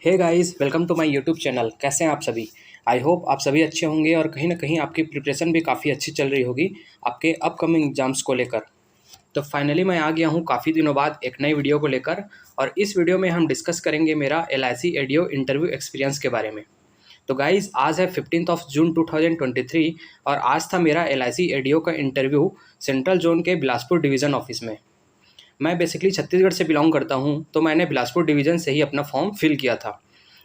Hey guys, welcome to my YouTube channel. कैसे हैं आप सभी? आई होप आप सभी अच्छे होंगे और कहीं ना कहीं आपकी प्रिपरेशन भी काफ़ी अच्छी चल रही होगी आपके अपकमिंग एग्जाम्स को लेकर। तो फाइनली मैं आ गया हूँ काफ़ी दिनों बाद एक नई वीडियो को लेकर, और इस वीडियो में हम डिस्कस करेंगे मेरा LIC एडियो इंटरव्यू एक्सपीरियंस के बारे में। तो गाइज़, आज है 15 जून 2023 और आज था मेरा LIC एडियो का इंटरव्यू सेंट्रल जोन के बिलासपुर डिवीज़न ऑफिस में। मैं बेसिकली छत्तीसगढ़ से बिलोंग करता हूँ, तो मैंने बिलासपुर डिवीज़न से ही अपना फॉर्म फिल किया था।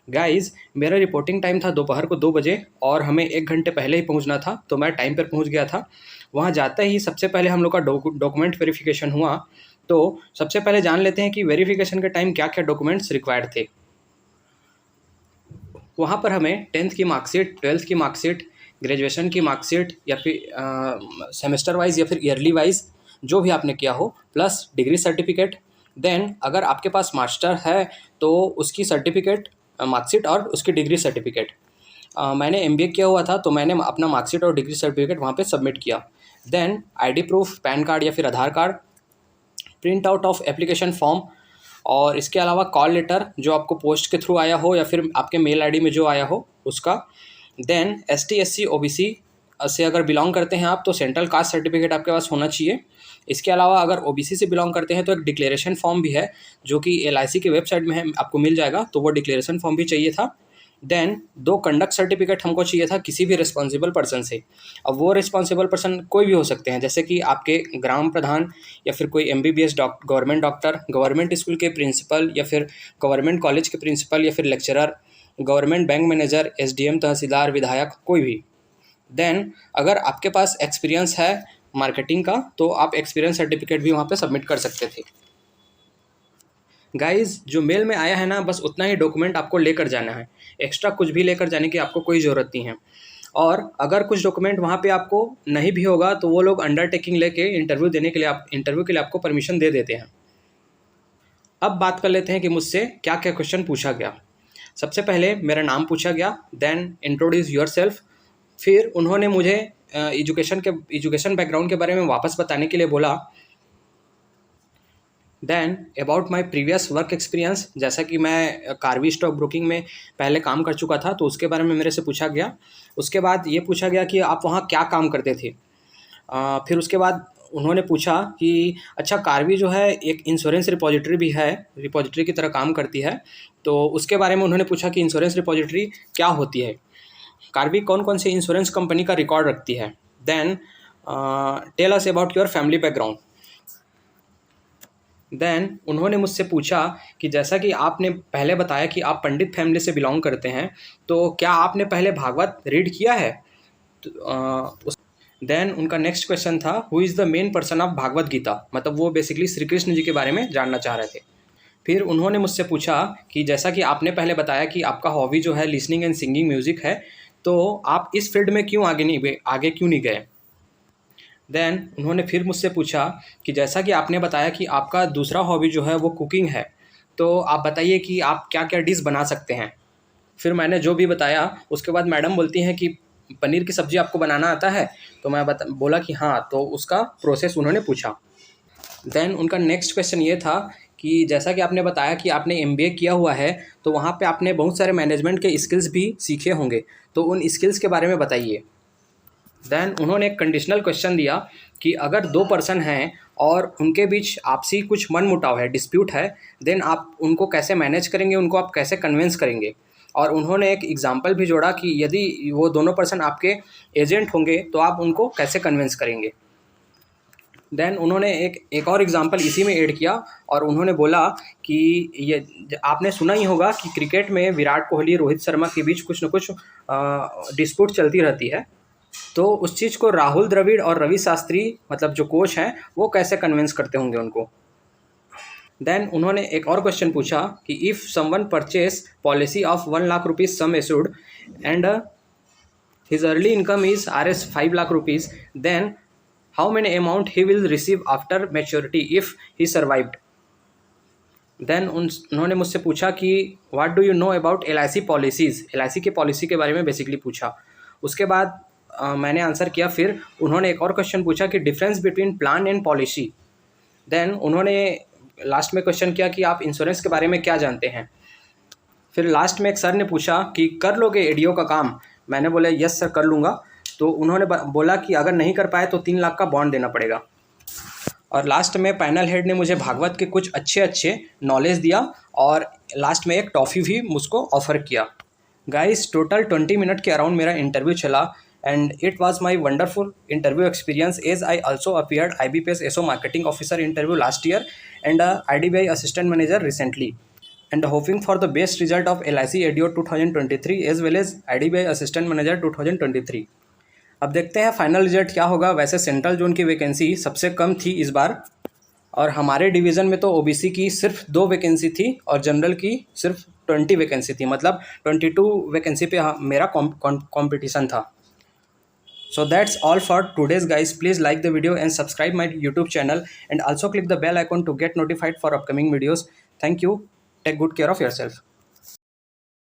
गाइज़, मेरा रिपोर्टिंग टाइम था दोपहर को 2 बजे और हमें 1 घंटे पहले ही पहुँचना था, तो मैं टाइम पर पहुँच गया था। वहाँ जाते ही सबसे पहले हम लोग का डॉक्यूमेंट वेरिफिकेशन हुआ। तो सबसे पहले जान लेते हैं कि वेरिफिकेशन के टाइम क्या-क्या डॉक्यूमेंट्स रिक्वायर्ड थे। वहाँ पर हमें 10th की मार्कशीट, 12th की मार्कशीट, ग्रेजुएशन की मार्कशीट या फिर सेमेस्टर वाइज़ या फिर ईयरली वाइज़ जो भी आपने किया हो, प्लस डिग्री सर्टिफिकेट। देन अगर आपके पास मास्टर है तो उसकी सर्टिफिकेट, मार्कशीट और उसकी डिग्री सर्टिफिकेट। मैंने MBA किया हुआ था, तो मैंने अपना मार्कशीट और डिग्री सर्टिफिकेट वहाँ पे सबमिट किया। Then ID proof, PAN card या फिर Aadhaar card, print out of application form, और इसके अलावा कॉल लेटर जो आपको पोस्ट के थ्रू आया हो या फिर आपके मेल ID में जो आया हो उसका। देन ST SC OBC से अगर बिलोंग करते हैं आप तो सेंट्रल कास्ट सर्टिफिकेट आपके पास होना चाहिए। इसके अलावा अगर OBC से बिलोंग करते हैं तो एक डिक्लेरेशन फॉर्म भी है जो कि LIC की वेबसाइट में है, आपको मिल जाएगा, तो वो डिक्लेरेशन फॉर्म भी चाहिए था। देन 2 कंडक्ट सर्टिफिकेट हमको चाहिए था किसी भी रिस्पॉन्सिबल पर्सन से। अब वो रिस्पॉन्सिबल पर्सन कोई भी हो सकते हैं, जैसे कि आपके ग्राम प्रधान या फिर कोई MBBS government doctor, government school के प्रिंसिपल या फिर गवर्नमेंट कॉलेज के प्रिंसिपल या फिर lecturer, government bank manager, SDM, तहसीलदार, विधायक, कोई भी। देन अगर आपके पास एक्सपीरियंस है मार्केटिंग का तो आप एक्सपीरियंस सर्टिफिकेट भी वहाँ पे सबमिट कर सकते थे। गाइज़, जो मेल में आया है ना, बस उतना ही डॉक्यूमेंट आपको लेकर जाना है। एक्स्ट्रा कुछ भी लेकर जाने की आपको कोई ज़रूरत नहीं है। और अगर कुछ डॉक्यूमेंट वहाँ पे आपको नहीं भी होगा तो वो लोग अंडरटेकिंग लेके इंटरव्यू के लिए आपको परमिशन दे देते हैं। अब बात कर लेते हैं कि मुझसे क्या क्या क्वेश्चन पूछा गया। सबसे पहले मेरा नाम पूछा गया, देन इंट्रोड्यूस योरसेल्फ। फिर उन्होंने मुझे एजुकेशन बैकग्राउंड के बारे में वापस बताने के लिए बोला। Then about my previous work experience, जैसा कि मैं कार्वी स्टॉक ब्रोकिंग में पहले काम कर चुका था तो उसके बारे में मेरे से पूछा गया। उसके बाद ये पूछा गया कि आप वहाँ क्या काम करते थे। फिर उसके बाद उन्होंने पूछा कि अच्छा, कार्वी जो है एक इंश्योरेंस रिपोजिटरी भी है, रिपोजिटरी की तरह काम करती है, तो उसके बारे में उन्होंने पूछा कि इंश्योरेंस रिपोजिटरी क्या होती है, कार्वी कौन कौन से इंश्योरेंस कंपनी का रिकॉर्ड रखती है। Then tell us about your family background. Then उन्होंने मुझसे पूछा कि जैसा कि आपने पहले बताया कि आप पंडित फैमिली से बिलोंग करते हैं, तो क्या आपने पहले भागवत रीड किया है। देन उनका नेक्स्ट क्वेश्चन था, who is the main person of Bhagavad Gita, मतलब वो बेसिकली श्री कृष्ण जी के बारे में जानना चाह रहे थे। फिर उन्होंने मुझसे पूछा कि जैसा कि आपने पहले बताया कि आपका हॉबी जो है लिसनिंग एंड सिंगिंग म्यूज़िक है, तो आप इस फील्ड में क्यों आगे क्यों नहीं गए। देन उन्होंने फिर मुझसे पूछा कि जैसा कि आपने बताया कि आपका दूसरा हॉबी जो है वो कुकिंग है, तो आप बताइए कि आप क्या क्या डिश बना सकते हैं। फिर मैंने जो भी बताया उसके बाद मैडम बोलती हैं कि पनीर की सब्ज़ी आपको बनाना आता है, तो मैं बोला कि हाँ, तो उसका प्रोसेस उन्होंने पूछा। देन उनका नेक्स्ट क्वेश्चन ये था कि जैसा कि आपने बताया कि आपने MBA किया हुआ है, तो वहाँ पे आपने बहुत सारे मैनेजमेंट के स्किल्स भी सीखे होंगे, तो उन स्किल्स के बारे में बताइए। देन उन्होंने एक कंडीशनल क्वेश्चन दिया कि अगर 2 पर्सन हैं और उनके बीच आपसी कुछ मनमुटाव है, डिस्प्यूट है, देन आप उनको कैसे मैनेज करेंगे, उनको आप कैसे कन्विंस करेंगे। और उन्होंने एक एग्जांपल भी जोड़ा कि यदि वो दोनों पर्सन आपके एजेंट होंगे तो आप उनको कैसे कन्विंस करेंगे। देन उन्होंने एक और एग्जांपल इसी में ऐड किया और उन्होंने बोला कि ये आपने सुना ही होगा कि क्रिकेट में विराट कोहली, रोहित शर्मा के बीच कुछ न कुछ डिस्प्यूट चलती रहती है, तो उस चीज़ को राहुल द्रविड़ और रवि शास्त्री, मतलब जो कोच हैं, वो कैसे कन्विंस करते होंगे उनको। देन उन्होंने एक और क्वेश्चन पूछा कि if someone purchase policy of 1 lakh rupees sum assured and his early income is Rs 5 lakh rupees, then how many amount he will receive after maturity if he survived. Then उन्होंने मुझसे पूछा कि what do you know about LIC policies, LIC की policy के बारे में basically पूछा। उसके बाद मैंने आंसर किया। फिर उन्होंने एक और क्वेश्चन पूछा कि difference between plan and policy. Then उन्होंने लास्ट में क्वेश्चन किया कि आप इंश्योरेंस के बारे में क्या जानते हैं। फिर लास्ट में एक सर ने पूछा कि कर लोगे एडीओ का काम। मैंने बोला यस सर कर लूँगा। तो उन्होंने बोला कि अगर नहीं कर पाए तो 3 लाख का बॉन्ड देना पड़ेगा। और लास्ट में पैनल हेड ने मुझे भागवत के कुछ अच्छे अच्छे नॉलेज दिया और लास्ट में एक टॉफ़ी भी मुझको ऑफ़र किया। गाइस टोटल 20 मिनट के अराउंड मेरा इंटरव्यू चला and it was my wonderful interview experience as I also appeared IBPS SO marketing officer interview last year and IDBI assistant manager recently and hoping for the best result of LIC ADO 2023 as well as IDBI assistant manager 2023। अब देखते हैं final result क्या होगा। वैसे central zone की vacancy सबसे कम थी इस बार और हमारे डिवीज़न में तो OBC की सिर्फ 2 वैकेंसी थी और जनरल की सिर्फ 20 वैकेंसी थी, मतलब 22 वैकेंसी पे मेरा कॉम्पिटिशन था। So that's all for today's guys. Please like the video and subscribe my YouTube channel and also click the bell icon to get notified for upcoming videos. Thank you. Take good care of yourself.